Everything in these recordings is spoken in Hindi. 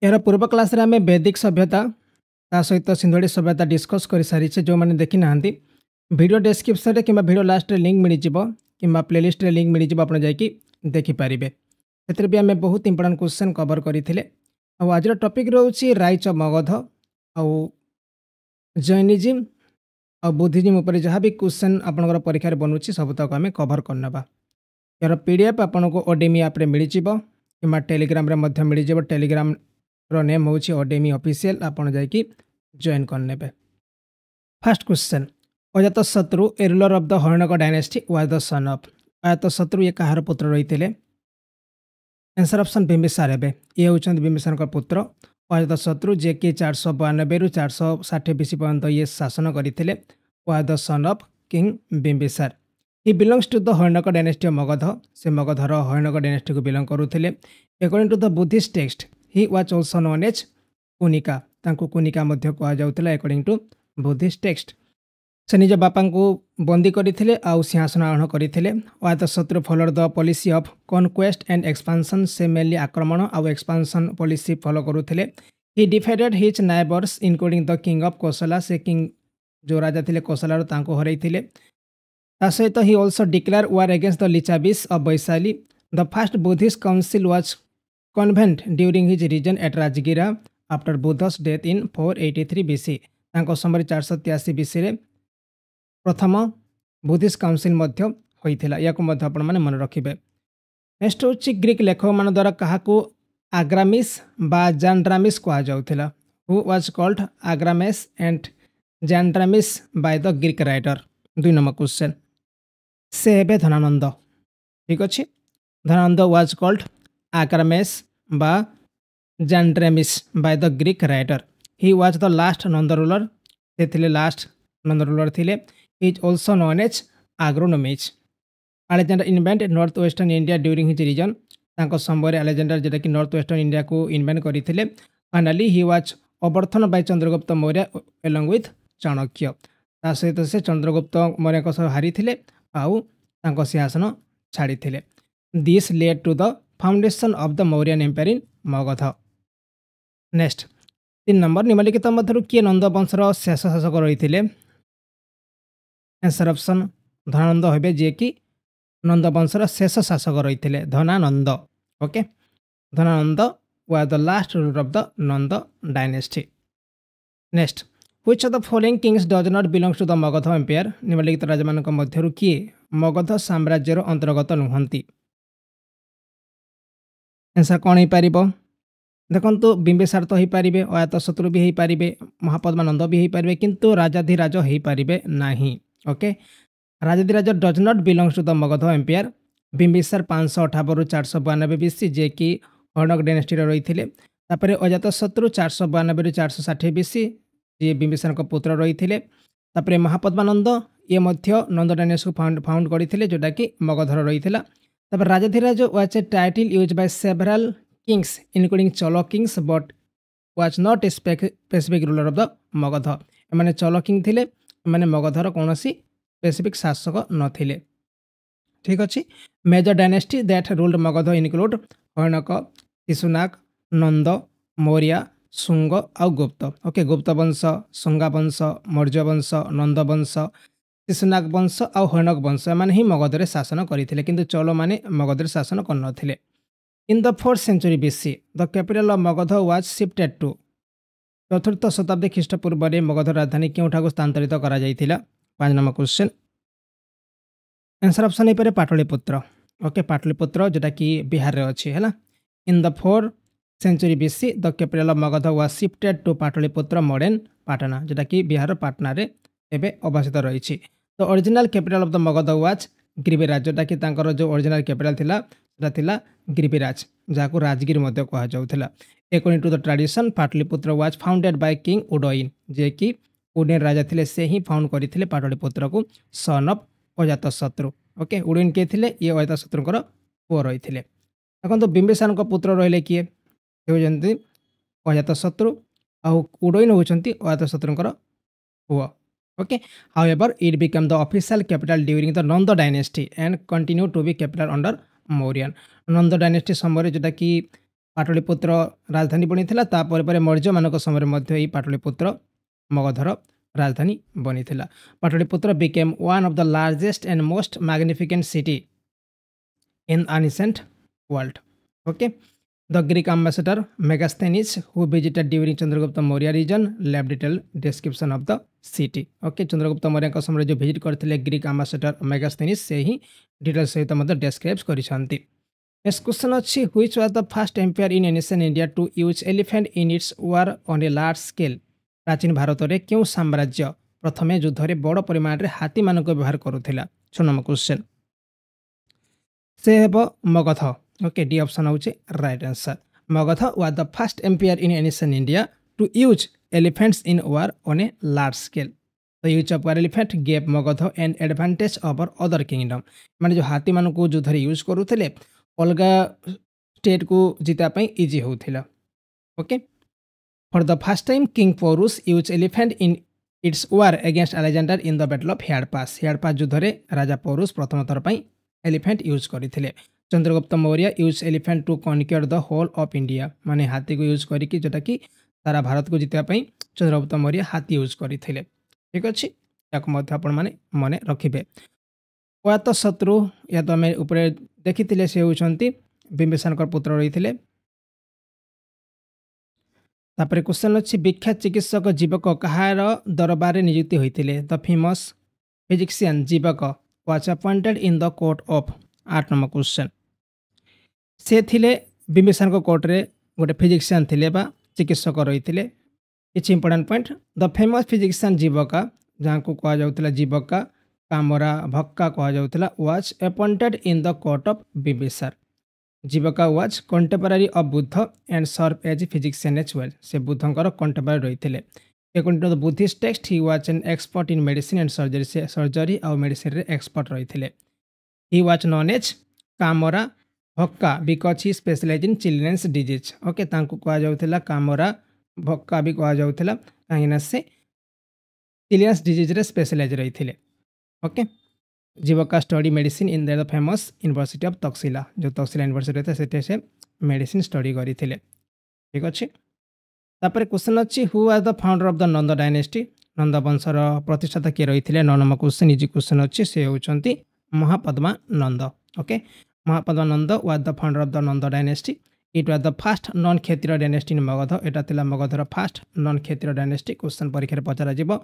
यार पूर्व क्लास रे आमे वैदिक सभ्यता ता सहित सिंधुड़ी सभ्यता डिस्कस कर सारी जो मैंने देखी ना वीडियो डिस्क्रिप्शन रे किंबा वीडियो लास्ट रे लिंक मिल जिवो किंबा प्लेलिस्ट रे लिंक मिल जिवो आपण जाई देखि पारिबे। एतरे भी आमे बहुत इंपोर्टेंट क्वेश्चन कवर करथिले। आ आज टॉपिक रहउछि राइच मगध आ जैनिज्म आ बुद्धिज्म ऊपर जहाँ भी क्वेश्चन आपनकर परीक्षा रे बनउछि सब तक आमे कवर करनबा। यार पीडीएफ आपनको ओडेमी ऐप रे मिल जिवो किंबा टेलीग्राम रे मध्य मिल जिवो। टेलीग्राम रो नेम होछि ओडेमी ऑफिशियल। आपण जाई जॉइन करनेबे। First question, Ajatashatru a ruler of the Haryanka dynasty was the son of. Ajatashatru ये कहार पुत्र रही? आंसर ऑप्शन बिंबिसार हेबे। ये होचंद बिंबिसार का पुत्र अजातशत्रु जे कि 492 रु 460 बीसी पर्यंत ये शासन करथिले। Was the son of king Bimbisara. He belongs to the Haryanka dynasty of Magadha. से मगधर हर्णक डायनेस्टी को बिलोंग करुथिले। According to the Buddhist text he was also known as Kunika. तांको कुनिका मध्य कहा जाउतला अकॉर्डिंग टू बुद्धिस्ट टेक्स्ट। से निज बापा को बंदी करथिले आउ सिंहासन आरोहण करथिले। Ajatashatru followed the policy of conquest and expansion. से मेनली आक्रमण आउ एक्सपांशन पॉलिसी फॉलो करुथिले। He defeated his neighbours including the king of Kosala. से किंग जो राजा थिले कोसला तांको हरैथिले। ता सहित he also declare war against the Lichchhavis of Vaishali. The first Buddhist council was convened during his reign at Rajagriha after Buddha's death in 483 BC. तांको समय 483 बीसी रे प्रथम बुद्धिस्ट काउंसिल मध्य होइथिला। याको मध्य आपण माने मन रखिबे। नेक्स्ट होछि ग्रीक लेखक मान द्वारा काहाकू आग्रामिस बा जैंड्रामिस कहा जाउथिला। Who was called Agrammes and Xandrames by the Greek writer. 2 number question, से हेबे धनानंद। ठीक अछि। धनानंद वाज कॉल्ड आग्रामेस बा Xandrames by the Greek writer. He was the last Nanda ruler. से थिले लास्ट नंद रूलर थिले। Is also known as Agrammes. Alexander invaded north western India during his reign. तांको समय अलेक्जेंडर जेटा कि नॉर्थ वेस्टर्न इंडिया को इन्वेंट करथिले। Finally he was overthrown by Chandragupta Maurya along with Chanakya. ता सहित से चंद्रगुप्त मौर्य को सह हारी थिले आउ तांको सिंहासन छाड़ी थिले। This led to the foundation of the Mauryan empire in Magadha. Next 3 number, निम्नलिखित मध्यरु किए नंद वंशर शेष शासक रही? आंसर ऑप्शन धनानंद हेबे, जे कि नंद वंशर शेष शासक रही Dhanananda. Okay, Dhanananda was the last ruler of the Nanda dynasty. Next, which of the following kings does not belongs to the Magadha empire. निम्नलिखित राजा मानक मध्यरु किए मगध साम्राज्यर अंतर्गत नुहंती? आंसर कौन हो पारिबो? देखो बिंबिसार तो हो पारे, अजातशत्रु भी हो पारे, महापद्मानंद भी हो पारे, किंतु राजाधिराज हो पारे नहीं। Okay, Rajadhiraj does not belongs to the Magadha empire. Bimbisara 558 रु 492 बीसी, जे कि हर्णक डायनेस्टी रही थे। तापर अजातशत्रु 492 रु 460 बीसी, जे बिंबिसार को पुत्र रही थे। तापर महापद्मानंद ये मध्य नंद डायनेस्टी को फाउंड करते जोटा कि मगधर रही है। तापर Rajadhiraj was a title use by several kings including Chola kings but was not a specific ruler of the Magadha. एमाने चलो किंग थिले, एमाने मगधर कौन स्पेसिफिक शासक नथिले। ठीक अच्छे। Major dynasty that ruled Magadha include Haryanka, Shishunaga, Nanda, Maurya, Shunga आउ गुप्त। ओके, गुप्त वंश, शुंगा वंश, मौर्य वंश, नंद वंश, शिशुनाग वंश आउ हर्णक वंश एमाने ही मगधरे शासन करथिले, किंतु चलो माने मगधरे शासन करनथिले। In the 4th century BC, the capital of Magadha was shifted to। चतुर्थ शताब्दी ख्रीष्टपूर्व में मगध राजधानी क्योंठाकू स्थानांतरित करा जाइथिला? 5 नंबर क्वेश्चन। आंसर ऑप्शन है पाटलिपुत्र। ओके, पाटलिपुत्र जोटा कि बिहार रे अछि हैला। In the 4th century BC, the capital of Magadha was shifted to Pataliputra modern Patna, जोटा कि बिहार पाटना रे एबे अवस्थित रही। तो original capital of the Magadha was Girivraj, जोटा कि तांकर जो ओरिजिनल कैपिटल थिला सेटा थिला गिरिविराज, जाको राजगिर मध्य कहा जाउथिला। According to the tradition Pataliputra was founded by king Udayan, जे कि उदयन राजा थिले, से ही फाउंड करथिले पाटलिपुत्र को, सन ऑफ अजातशत्रु। ओके, उदयन के थिले, ये अजातशत्रुंकर पुओ रही थिले। देखो बिंबिसार को पुत्र रहिले किए? होजंती अजातशत्रु आउ उदयन होचंती अजातशत्रुंकर पुओ। Okay, however, it became the official capital during the Nanda dynasty and continued to be capital under Mauryan। Nand dynasty समय जोटा कि पाटलिपुत्र राजधानी बनीथिला तापर पर मौर्य मानक समय मध्य ई पाटलिपुत्र मगधर राजधानी बनीथिला। Pataliputra became one of the largest and most magnificent city in ancient world. Okay, the Greek ambassador Megasthenes who visited during Chandragupta Maurya region left detailed description of the city। Okay, Chandragupta Maurya का समय जो विजिट करते ग्रीक ambassador Megasthenes से ही डिटेल सहित मध्य डेस्क्राइब करिसेंती। नेक्स्ट क्वेश्चन अच्छी which was the first empire in ancient India to use elephant in its war on a large scale. प्राचीन भारत में क्यों साम्राज्य प्रथमे युद्ध में बड़ परिमाण में हाथी मान व्यवहार करुला। 6 नंबर क्वेश्चन से हेब मगध। ओके, डी ऑप्शन होचे right answer. Magadha was the first empire in ancient India to use elephants in war on a large scale. The use of war elephant gave Magadha an advantage over other kingdom. माने जो हाथी मान को युद्ध में यूज करुले अलग स्टेट को जीतापी इजी होता। Okay, for the first time king Porus use elephant in its war against Alexander in the battle of Hydaspes. Hydaspes युद्ध में राजा पोरुस प्रथम थर पर एलिफेंट यूज करते। Chandragupta Maurya use elephant to conquer the whole of India. माने हाथी को यूज करके जोटा कि सारा भारत को जीतापी चंद्रगुप्त मौर्य हाथी यूज करते। ठीक अच्छे, आपने मन रखिए। अत शत्रु या तो आम ऊपर देखी से होती बिंबिसार पुत्र रही। तापर क्वेश्चन अच्छी विख्यात चिकित्सक जीवक कहार दरबार नियुक्ति होते। द फेमस फिजिशियन जीवक was appointed in the court of. 8 number question से थिले बिंबिसार कोर्टे गोटे फिजिशियन थिले बा चिकित्सक रही थे। किसी important point the famous physician Jivaka जहाँ को कह जाउतला जीवका कामरा भक्का कह जाउतला was appointed in the court of Bimbisara. Jivaka was contemporary of Buddha and serve as physician as well. से बुद्धंकर कंटेम्परारी रही थे। According to the Buddhist text he was an expert in medicine and surgery. से सर्जरी और मेडिसिन रे एक्सपर्ट रही थे। He was known as Komarabhacca because he specialise in children's disease. Okay, तांको कह जाउतला कामरा भक्का भी कह जाउतला कहीं से चिल्ड्रेन्स डिजीज रे स्पेशलाइज रही थे। Okay, Jivaka study medicine in the famous university of Takshashila. जो तक्षशिला यूनिवर्सिटी रहता से मेडिसिन स्टडी करते। ठीक अच्छे, तापर क्वेश्चन अच्छी who was the founder of the Nanda dynasty. Nanda वंशर प्रतिष्ठाता किए रही थे। 9 नंबर क्वेश्चन इजी क्वेश्चन अच्छी से होती Mahapadma Nanda. Okay, Mahapadma Nanda was the founder of the Nanda dynasty. It was the first non Kshatriya dynasty in Magadha. एटा थिला मगधर first non Kshatriya dynasty. Question परीक्षा पचरा जिवो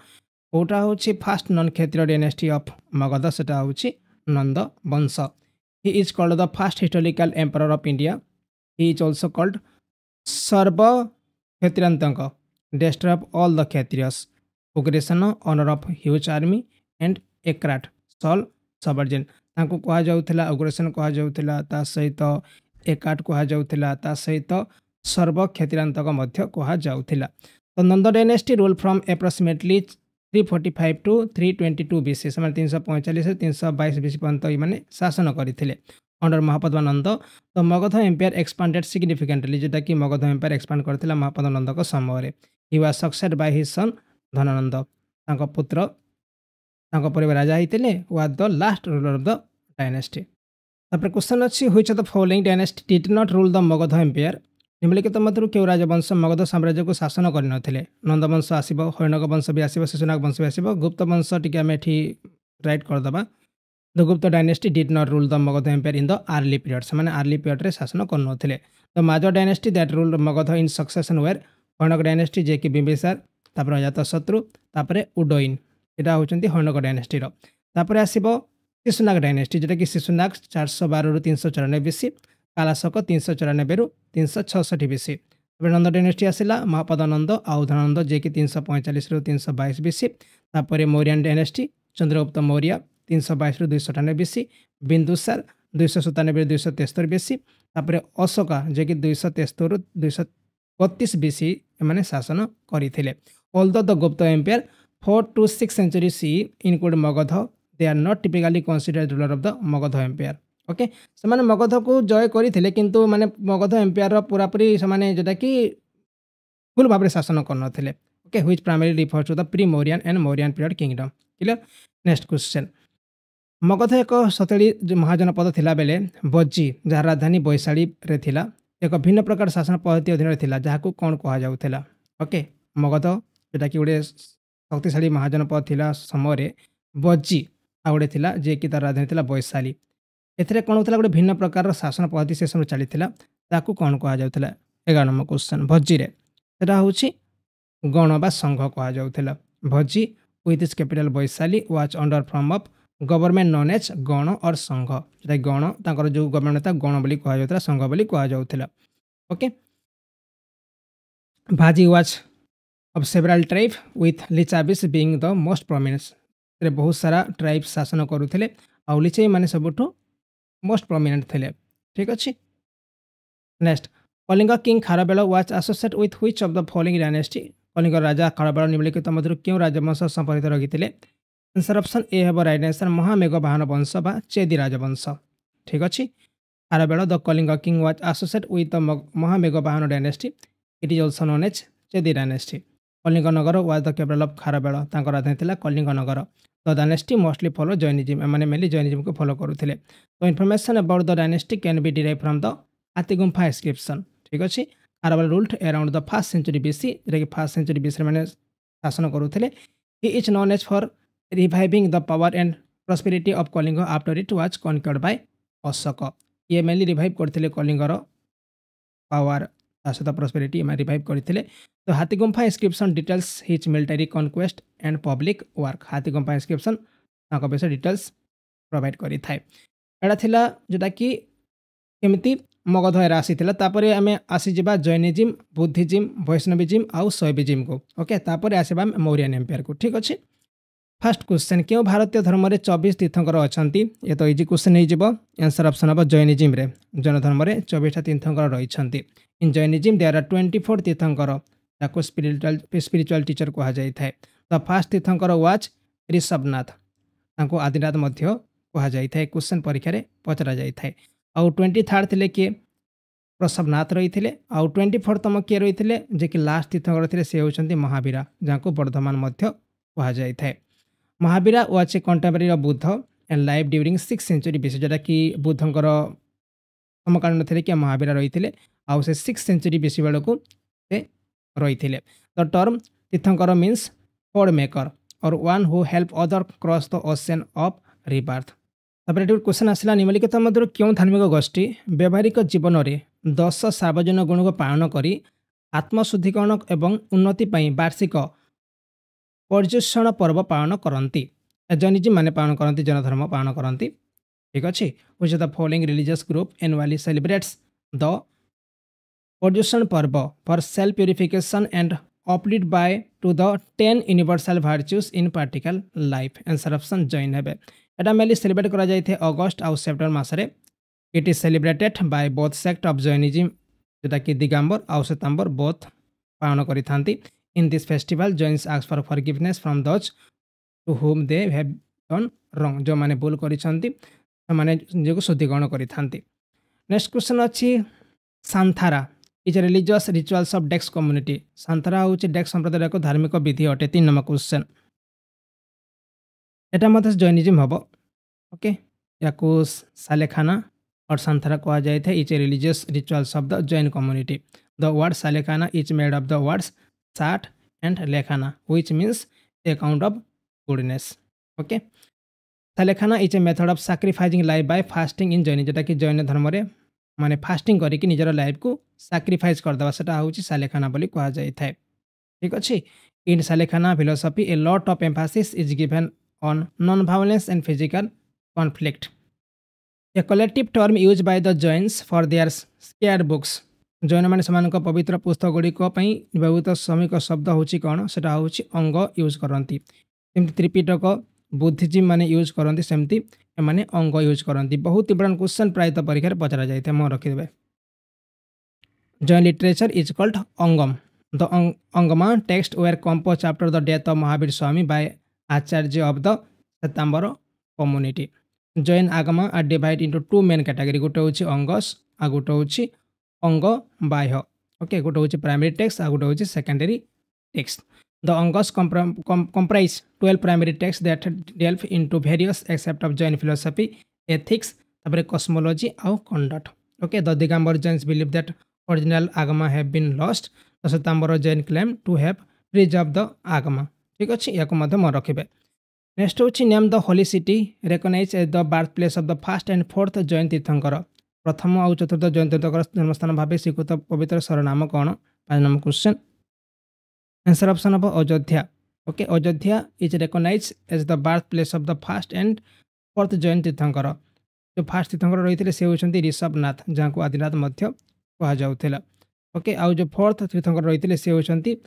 कौटा हूँ first non Kshatriya dynasty of Magadha सेटा हूँ नंद वंश। He is called the first historical emperor of India. He is also called Sarva Kshatrantaka destroyer of all the Kshatriyas progression honour of huge army and Ekarat sole sovereign. तांको कहा जाउथला अग्रेसन कहा जाउथला ता सहित एकाट कहा जाउथला ता सहित सर्व क्षेत्रांतक मध्य कहा जाउथला। तो Nanda dynasty rule from approximately 345 to 322 BC. से 345 से 322 बीसी पर्यंत ये शासन करते अंडर महापद्मा नंद। तो मगध एम्पायर एक्सपांडेड सिग्निफिकेंटली जोटा कि मगध एम्पायर एक्सपांड करता महापद्मा नंद समय। He was succeeded by his son Dhanananda. तांको पुत्र तांको परिवार राजा होते was the last ruler of the dynasty. तापर क्वेश्चन अच्छी which of the following dynasty did not rule the Magadha empire. निम्नलिखित मध्य क्यों राजवंश मगध साम्राज्य को शासन करनथिले। नंद वंश आसब, हरिणक वंश भी आसब, शिशुनाग वंश भी आसब, गुप्त वंश टी आम एठी राइट करदे। The Gupta dynasty did not rule the Magadha empire in the early period. से अर्ली पीरियड रे शासन करनथिले। The major dynasty that ruled Magadha in succession were Haryanka dynasty जे कि बिंबिसार, तापर अजातशत्रु, तापर उडयिन। यहाँ होती हरिणक डायनेस्टी। तापर आसब शिशुनाग डायनेस्टी जोटा कि शिशुनाग 412 रु 394 बीसी, कालाशक 394 रु 366 बीसी। नंद डायनेस्टी आसला महापद्मा नंद आउ धनानंद जे कि 345 रु 322 बीसी। तापर मौर्यन डायनेस्टी चंद्रगुप्त मौर्य 322 रु 298 बीसी, बिंदुसार 297 रु 273 बीसी। तापर अशोका जे कि 273 रु 232 बीसी एमाने शासन करथिले। Although the Gupta empire 4 to 6 century CE include Magadha, they are not typically considered ruler of the Magadha empire. Okay, से माने मगध को जय करथिले किंतु माने मगध एम्पायर पूरापूरी से माने जेटा कि फुल भाव शासन करनथिले। Okay, which primary refers to the pre Mauryan and Mauryan period kingdom. Clear. Next question, Magadha एक शक्तिशाली महाजनपद थिला बेले बज्जी जहाँ राजधानी बैशाली रे थिला एक भिन्न प्रकार शासन पद्धति अधीन थिला जाहाकू कौन कहा जाउथेला ओके मगध जोटा कि गोटे शक्तिशाली महाजनपद थिला समय बज्जी आ गोटे थिला जे कि तार राजधानी थिला वैशाली एथिरे कौन होता गोटे भिन्न प्रकार शासन पद्धति से समय चली ताकू कौन कहा जाउथेला 11 नंबर क्वेश्चन भज्जी रे सेटा होची गण बा संघ कहा जाउथेला Vajji with its capital Vaishali was under form of government known as gana और संघ जोटा गण तांकर जो गवर्नमेंट था गण बोली कहा जाउथेला संघ बोली कहा जाउथेला okay Vajji was of several tribe with Licchavis being the most prominent रे बहुत सारा ट्राइब शासन करुथिले आ लिचाई माने सबुठो मोस्ट प्रोमिनेंट थिले ठीक अछि next Kalinga king Kharavela was associate with which of the following dynasty Kalinga राजा खारबेल निम्नलिखित मध्य क्यों राजवंश संपर्कित रखिथिले आंसर ऑप्शन ए हेबो राइट आंसर महामेघवाहन वंश बा चेदी राजवंश ठीक अछि Kharavela the Kalinga king was associate with the महामेघवाहन dynasty it is also known as Chedi dynasty Kalinga Nagar was the capital of Kharavela तांकर राजधानी थिला Kalinga Nagar the dynasty mostly follow Jainism माने मेनली जैनिज्म को फॉलो करुथिले तो information about the dynasty can be derive from the Hathigumpha inscription ठीक अछि Kharavela ruled around the 1st century BC जे कि 1st सेंचुरी बीसी माने शासन करुथिले he is known as for reviving the power and prosperity of Kalinga after it was conquered by Ashoka ये मेनली रिवाइव करथिले कलिंगर पावर सहित प्रॉस्पेरिटी में रिवाइव करथिले तो Hathigumpha inscription details his military conquest and public work Hathigumpha inscription ताको विषय डिटेल्स प्रोवाइड करि थाए एडा थिला जोटा कि केमिति मगध एरा आसीथिला तापरे आमे आसी जिबा जैनिज्म बुद्धिज्म वैष्णविज्म आउ शैविज्म को ओके तापरे आसीबा मौर्यन एम्पायर को ठीक अछि फर्स्ट क्वेश्चन क्यों भारतीय धर्म रे 24 तीर्थंकर अछंती ये तो इजी क्वेश्चन हे जिवो आंसर ऑप्शन अब जैनिज्म रे जैन धर्म रे 24 टा तीर्थंकर रहिछंती इन जैनिज्म देयर आर 24 तीर्थंकर ताको स्पिरिचुअल टीचर कहा जाय थाए द फर्स्ट तीर्थंकर वाज ऋषभनाथ ताको आदिनाथ मध्य कहा जाय थाए क्वेश्चन परीक्षा रे पचरा जाय थाए आउ 23rd थिले के प्रसभनाथ रही आउ 24तम किए रही जे कि लास्ट तीर्थंकर थे से होती महावीरा जहाँ को वर्धमान मध्य कहा जाय थाए Mahavira was a contemporary of Buddha and life during 6th century BC जोटा कि बुद्धंकर समकालीन थे कि महावीरा रही आउ से 6th सेंचुरी बीसी बेल को से रही द टर्म तीर्थंकर मीन्स फोर्ड मेकर और one who help other cross the ocean of rebirth तापर क्वेश्चन आसला निम्नलिखित मध्य क्यों धार्मिक गोष्ठी व्यवहारिक जीवन में 10 सार्वजनिक गुण को पालन कर आत्मशुद्धिकरण एवं उन्नति वार्षिक पर्युषण पर्व पालन करती जैनिज्म माने पालन करती जैन धर्म पालन करती ठीक अच्छे which the following religious group annually celebrates the Paryushan Parva for self purification and uplift by to the 10 universal virtues in practical life answer option Jain है एटा मेनली सेलिब्रेट करा जाय थे अगस्त आउ सेप्टेम्बर मासरे it is celebrated by both sect of Jainism जोटा कि दिगंबर आउ श्वेतांबर बोथ पालन करि थांती in this festival Jains ask for forgiveness from those to हुम दे हैव डन रॉन्ग जो माने भूल करिसंती माने जो शुद्धिकरण करि थांती नेक्स्ट क्वेश्चन अछि Santhara is religious rituals of डेक्स कम्युनिटी सांथारा होची डेक्स संप्रदाय को धार्मिक विधि अटे 3 नंबर क्वेश्चन एटा मत जैनिज्म हम ओके या सालेखाना और सांथारा कहा जाए थे is a religious rituals of the Jain community the word Sallekhana is made of the words sat and lekhana which means account of goodness okay Sallekhana is a method of sacrificing life by fasting in Jain जोटा कि जैन धर्म रे माने फास्टिंग करके निजर लाइफ को सैक्रिफाइस करदेवा सेटा होची सालेखाना बोली कहा जाए थे ठीक अच्छे in Sallekhana philosophy a lot of emphasis is given on non-violence and physical conflict. A collective term used by the Jains for their scared books. Jain मैंने समान पवित्र पुस्तक गुड़िक व्यवहृत श्रमिक शब्द होची कौन से अंग यूज करती त्रिपिटक बुद्धिज्म माने यूज करती सेमती माने अंग यूज करती बहुत इंपोर्टेंट क्वेश्चन प्रायतः परीक्षा पचरा जाए मन रखिदे Jain literature is called Agam the Agama text were compose after the death of Mahavir Swami by acharya of the Shvetambar community Jain Agama are divide into 2 main category गोटे होची अंगस आ गोटे होची अंग बाह्य ओके गोटे होची प्राइमरी टेक्स्ट आ गोटे होची secondary text the Angas comprise 12 primary text that delve into various aspects of Jain philosophy ethics तापर कॉस्मोलॉजी आउ conduct okay the Digambar Jains believe that original Agama have been lost. So Shvetambar Jain claim to have preserve the Agama. ठीक अच्छे या मन रखिए। नेक्स्ट हूँ name the holy city recognize as the birth place of the first and fourth Jain Tirthankar. प्रथम और चतुर्थ जैन तीर्थंकर जन्मस्थान भाव स्वीकृत पवित्र सरनाम कौन? 5 number question. Answer option of Ayodhya. Okay, Ayodhya is recognise as the birth place of the first and fourth Jain tirthankar. जो फास्ट तीर्थंकर रही थे से होती ऋषभनाथ, जहाँ को आदिनाथ मध्य कहुला। ओके, आउ जो फोर्थ तीर्थंकर रही थे से होती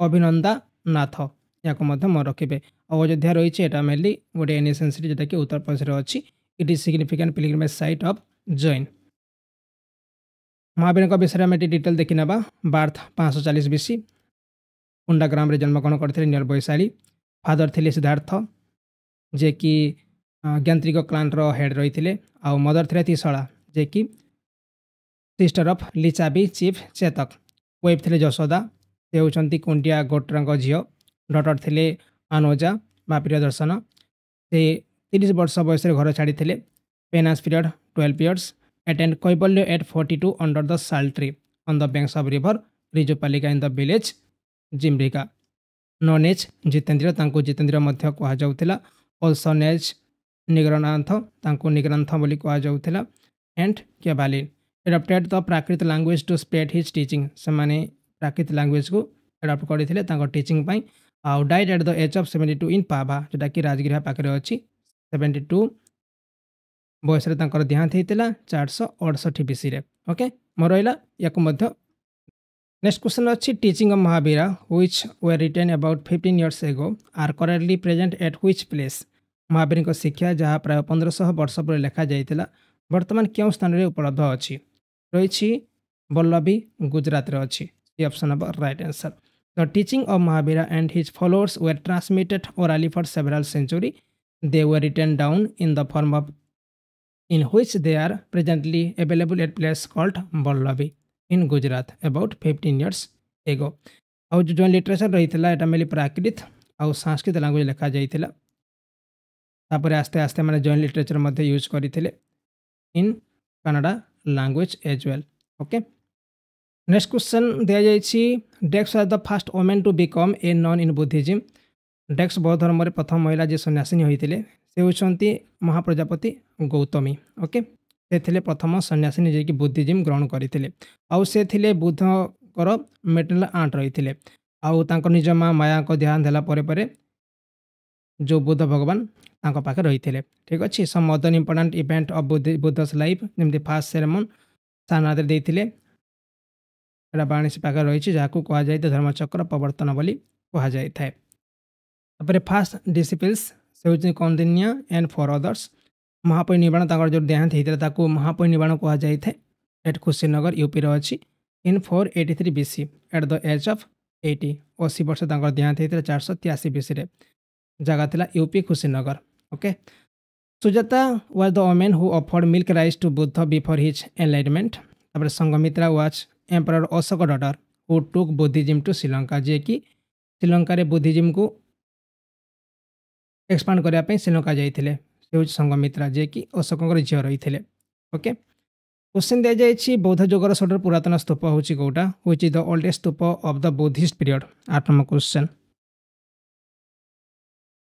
अभिनंदा नाथ। या मन रखिए। अयोध्या रही है मेनली गोटे एनिशिएंट सिटी जोटा कि उत्तर प्रदेश अच्छी। It is significant pilgrimage site of Jain. Mahavir विषय में डिटेल देखी ना। Birth 540 BC। कुंडाग्राम जन्मग्रहण करते नियर वैशाली। फादर थे सिद्धार्थ जे कि ज्ञांत्रिक क्लान हेड रही थे। आउ मदर थे तिशला जे कि सिस्टर ऑफ लिचाबी चीफ चेतक। वाइफ थे यशोदा, से होती कुंडिया गोट्रा झील। डटर थे अनुजा बा प्रियदर्शन, से 30 वर्ष बयस घर छाड़ी थे। Penance period 12 years। Attend Kaivalya at 42 under the sal tree on the banks of river Rijupalika in the village Jrimbhika. Known as Jitendra, तांको जितेंद्र मध्य कहुला। ऑल्सो नेज निग्रनाथ, तांको निग्रनाथ बोली कहुला। And Kevalin adapted the Prakrit language to spread his teaching. से माने प्राकृत लैंग्वेज को एडप्ट करते टीचिंग पाई। आउ died at the age of 72 in Pava, जोटा कि राजगृह पाखे अच्छी। 72 बयस देहांत होता 468 BC। ओके, मोर रहा या नेक्स्ट क्वेश्चन अच्छी teaching of Mahavira which were written about 15 years ago are currently present at which place. Mahavir शिक्षा जहाँ प्राय 1500 वर्ष पर लिखा जाता बर्तमान क्यों स्थान में उपलब्ध अच्छी रही? बल्लभी गुजरात अच्छी। Option of right answer. The teaching of Mahavira and his followers were transmitted orally for several centuries. They were written down in the form of in which they are presently available at place called Vallavi in Gujarat about 15 years ago. और जो लिटरेचर रही है मेनली प्राकृत और संस्कृत लैंग्वेज लिखा जाता। तापर आस्ते आस्ते मैंने जॉइन लिटरेचर यूज करते in Kannada language as well. Okay, next question दिया जाइए डेक्स was the first women to become a nun in Buddhism. डेक्स बौद्ध धर्म में प्रथम महिला जी सन्यासिनी होते से होती महाप्रजापति गौतमी। ओके, से थे प्रथम सन्यासिनी जी बुद्धिज्म ग्रहण करते। आउ से थे बुद्धर मेटरनल आंट रही थे। आउ निज माँ माया को ध्यान देला परे जो बुद्ध भगवान पाखे रही थे। ठीक अच्छे, some other important event of Buddha's life जमी फास्ट सेरेमन सारनाथ देते बाणीसी पाखे रही जहाँ कहुए धर्मचक्र प्रवर्तन बोली कहुए। फास्ट डिसिपल्स से होती कौंडिन्य एंड 4 others। महापरिनिर्वाण जो देहांत होता महापरिनिर्वाण कहुए एट कुशीनगर यूपी अच्छी in 483 BC at the age of 80। 80 वर्ष देहांत होता 483 BC। जगह था UP Kushinagar. Okay, Sujata was the women who offered milk rice to Buddha before his enlightenment. Sanghamitra was emperor Ashoka daughter who took Buddhism to Sri Lanka, जे कि श्रीलंका रे बुद्धिज्म को एक्सपांड करने श्रीलंका जाइए। से संघमित्रा जे कि अशोक झील रही थे। ओके, क्वेश्चन दिया जाइए बौद्ध जुगर सबुठ पुरातन स्तूप हूँ कौटा which is the oldest stupa of the Buddhist period. 8 number question.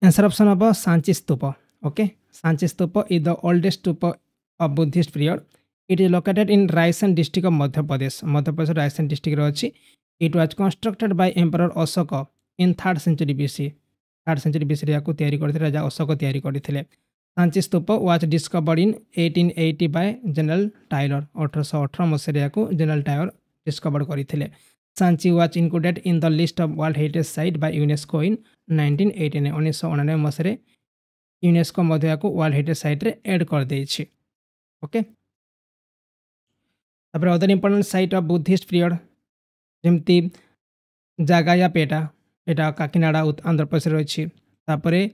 Answer option of Sanchi stupa. Okay, Sanchi stupa is the oldest stupa of Buddhist period. It is located in Raisen district of Madhya Pradesh. Madhya Pradesh Raisen district अच्छी। It was constructed by emperor Ashoka in 3rd century BC। 3rd century BC या राजा अशोक तैयारी करते। Sanchi stupa was discovered in 1880 by general Taylor. 1818 मसीह जनरल टाइलर डिस्कवर करते। Sanchi was included in the list of world heritage site by UNESCO in 1989। 1999 मसीह यूनेस्को वर्ल्ड हेरिटेज साइट रे एड कर देछि। Okay, other important site of Buddhist period जमती जागाया पेटा एटा काकीनाडा आंध्र प्रदेश रही।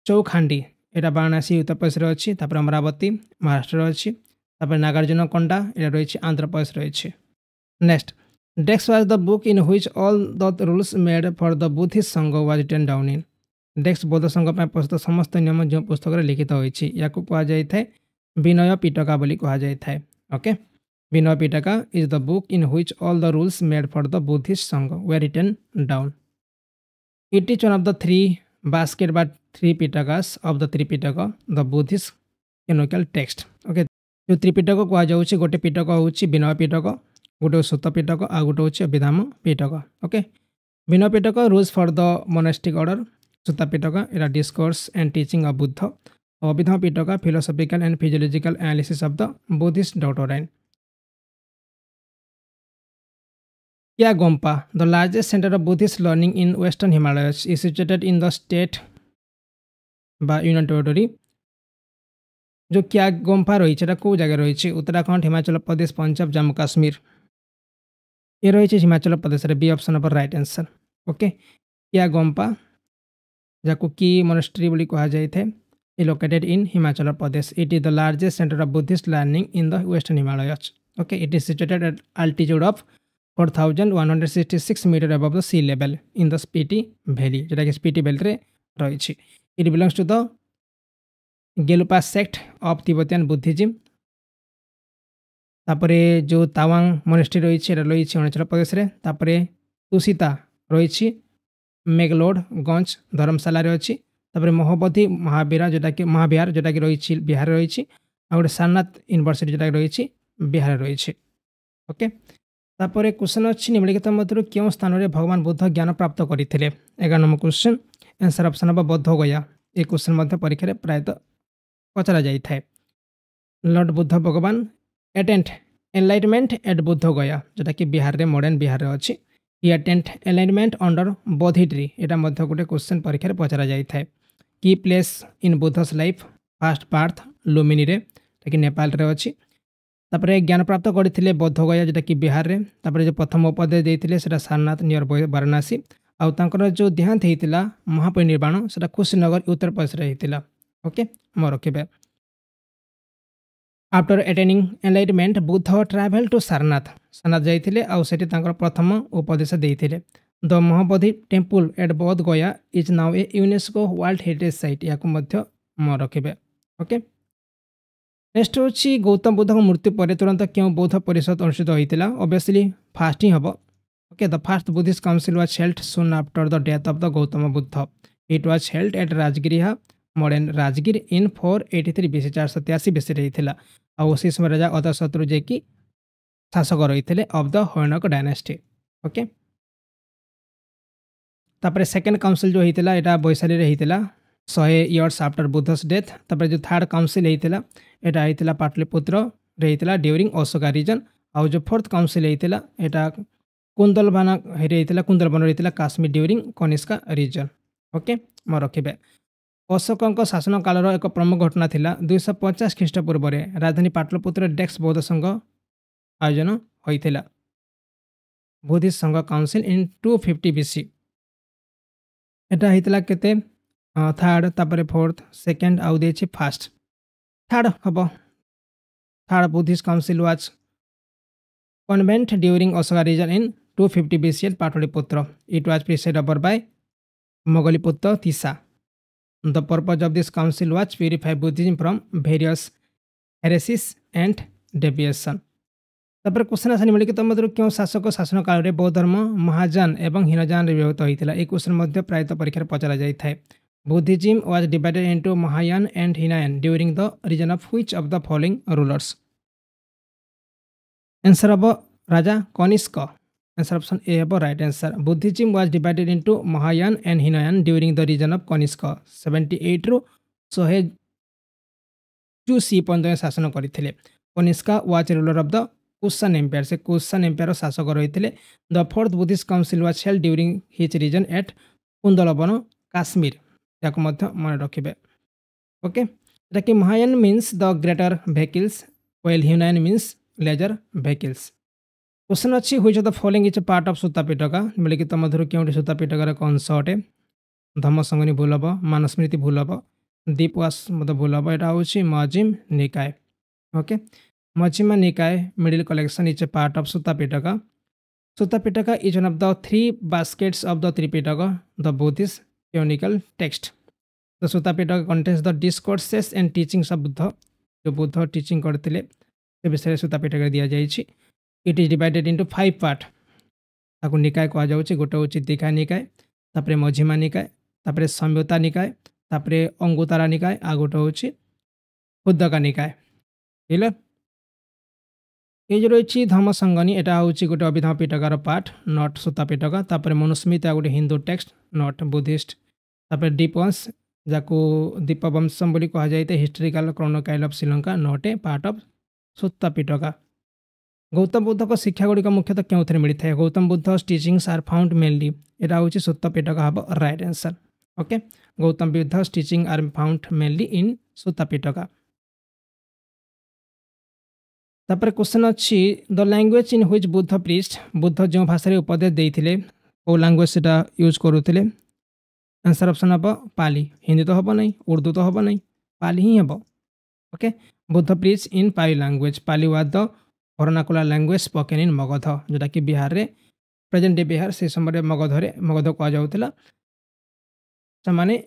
चौखांडी एटा वाराणसी उत्तर प्रदेश रही। अमरावती महाराष्ट्र अच्छी। नागार्जुन कोंडा एटा रही आंध्र प्रदेश रही। नेक्स्ट, डेक्स was the book in which all the rules made for the Buddhist sangha was written down in. डेक्स बौद्ध संघ प्रस्तुत समस्त नियम जो पुस्तक लिखित होती या कहुए विनय पिटका बोली कहुए। Okay, Vinaya Pitaka is the book in which all the rules made for the Buddhist Sangha were written down. It is one of the three basket but three Pitakas of the Tripitaka, the Buddhist canonical text. Okay. जो त्रिपिटक कहुच्छे गोटे पिटक हूँ विनय पिटक गोटे सुत पिटक आ गोटे हूँ Abhidhamma Pitaka okay Vinaya Pitaka rules for the monastic order Sutta Pitaka एटा discourse and teaching of Buddha Abhidhamma Pitaka philosophical and physiological analysis of the Buddhist doctrine Kye Gompa the largest centre of Buddhist learning in western Himalayas is situated in the state बा यूनियन टेरिटरी जो क्या गोम्पा रही है कौ जगह रही उत्तराखंड हिमाचल प्रदेश पंजाब जम्मू काश्मीर ये रही है Himachal Pradesh B option of right answer okay क्या गोम्पा जाको की मोनास्ट्री बोली कहा जाए थे located in Himachal Pradesh it is the largest centre of Buddhist learning in the western Himalayas okay it is situated at altitude of 4166 metre above the sea level in the Spiti valley जोटा कि स्पीटी वैली रही it belongs to the Gelugpa sect of Tibetan Buddhism तापरे जो तावांग मोनेस्ट्री रही अरुणाचल प्रदेश रे तापरे तुसीता रही मेघलोड गंज धर्मशाला रे अच्छी तापरे मोहबती महाविहार जोटा कि रही बिहार रही गोटे सारनाथ यूनिवर्सिटी जोटा रही बिहार रही ओके तापरे क्वेश्चन अच्छी निम्नलिखित मध्य क्यों स्थान में भगवान बुद्ध ज्ञान प्राप्त करते 11 नंबर क्वेश्चन आंसर ऑप्शन हम बौद्ध गया ये क्वेश्चन परीक्षा प्रायतः पचरा जाए लॉर्ड बुद्ध भगवान अटेंड एनलाइटमेंट एट बुद्ध गया जोटा कि बिहार रे मॉडर्न बिहार अच्छी ही attained enlightenment under Bodhi tree यहाँ गोटे क्वेश्चन परीक्षा पचरा जाए की place in Buddha's life first birth Lumbini रे कि नेपाल रे अच्छी तापर ज्ञान प्राप्त करते बौद्ध गया जोटा कि बिहार रे तापर जो प्रथम उपदेश देते सारनाथ नियर वाराणसी आउर जो देहांत होता महापरिनिर्वाण से कुशीनगर उत्तर प्रदेश होता ओके मैं रखिए after attaining enlightenment Buddha travel to Sarnath जाइए आउे प्रथम उपदेश देते द महाबोधि टेम्पल एट बौद्ध गया is now A UNESCO world heritage site या मैं रखिए ओके नेक्स्ट हूँ गौतम बुद्ध मृत्यु पर तुरंत क्यों बौद्ध परिषद अनुष्ठित होता ऑब्वियसली फास्ट ही हम okay the first Buddhist council was held soon after the death of the Gautam Buddha it was held at Rajagriha modern Rajgir in 483 BC 483 BC रही उसी समय राजा अदशत्रु जे कि शासक रही of the Haryanka dynasty okay तापर सेकेंड काउंसिल जो होता है बैशाली रे होता 100 इयर्स आफ्टर बुद्धस डेथ तापर जो थर्ड काउंसिल होता यहाँ होता पाटलिपुत्र रे होता ड्यूरिंग अशोका रीजन आउ जो फोर्थ काउंसिल होता यहाँ कुंदलबाना कुंदलबन रही Kashmir during Kanishka reign okay मैं रखिए अशोक शासन कालर एक प्रमुख घटना थिला 250 ख्रीष्टपूर्व राजधानी पाटलिपुत्र डेक्स बौद्ध संघ आयोजन होता बुद्धिस्ट संघ काउंसिल इन 250 बीसी यहाँ होता केते थर्ड तापर फोर्थ सेकेंड आउ दे फास्ट थर्ड हम third Buddhist council was convened during Ashoka reign in 250 BC at Pataliputra it was preside over by Moggaliputta Tissa The purpose of this council was purify Buddhism from various heresies and deviation. तापर क्वेश्चन आसा निम्नलिखित मध्य क्यों शासक शासन काल में बौद्ध धर्म महाजान एवं हीनजान विभक्त होता है क्वेश्चन प्रायतः परीक्षा पचरा जाए Buddhism was divided into Mahayana and Hinayana during the reign of which of the following rulers answer of Raja Kanishka answer option A है right answer Buddhism was divided into Mahayana and Hinayana during the reign of Kanishka 78 रु 102 सी पर्यंत शासन करते Kanishka was ruler of the Kushan empire से कुषाण एम्पायर शासक रही the fourth Buddhist council was held during his reign eight Kundalvan Kashmir या मन रखिए ओके जटा कि Mahayana means the greater vehicles while Hinayana means lesser vehicles question अच्छी हुई the following is part of Sutta Pitaka निम्नलिखित मध्य क्योंटी सूता पिटकार एक अंश अटे धम्मसंगनी भूल हम मानस्मृति भूल हम दीपवास भूल हम यहाँ हूँ मजिम निकाय okay Majjhima Nikaya middle collection is a part of Sutta Pitaka is one of the 3 baskets of the Tripitaka the Buddhist canonical text the Sutta Pitaka contains the discourses and teachings of Buddha जो बुद्ध टीचिंग करते से विषय सूता पिटक दि जाइए। It is divided into 5 part. ताकू निकाय कह जाउछि। गोटे होछि दीघा निकाय, तापरे मझिमा निकाय, तापरे संयुता निकाय, तापरे अंगुतारा निकाय, आ गोटे होछि उद्दका निकाय। क्लियर? ये जो रही धम्मसंगनी एटा होछि गोटे अभिधम पिटकार पार्ट, नॉट सूता पिटक। तापरे मनुस्मृति गोटे हिंदू टेक्स्ट, नॉट बुद्धिस्ट। तापरे दीपवंश जाकू दीपवंशम बोली कह जाए, historical Chronicle of Sri Lanka, not a part of Sutta Pitaka. Gautam Buddha को शिक्षा गुड़िक मुख्यतः क्यों मिलता है? Gautam Buddha teachings are found mainly, यहाँ हूँ सूत पिटक हम right answer. Okay, Gautam Buddha teaching are found mainly in Sutta Pitaka. तापर क्वेश्चन अच्छी the language in which Buddha preached, Buddha जो भाषा उपदेश देते वो लैंग्वेज से यूज करुले? आंसर ऑप्शन हम पाली। हिंदी तो हम नहीं, उर्दू तो हम नहीं, पाली ही हम। Okay, Buddha preach in Pali language. Pali was the vernacular language spoken in Magadh, जोटा कि बिहार रे प्रेजेंट डे बिहार से समय मगध कह जाऊला, से माने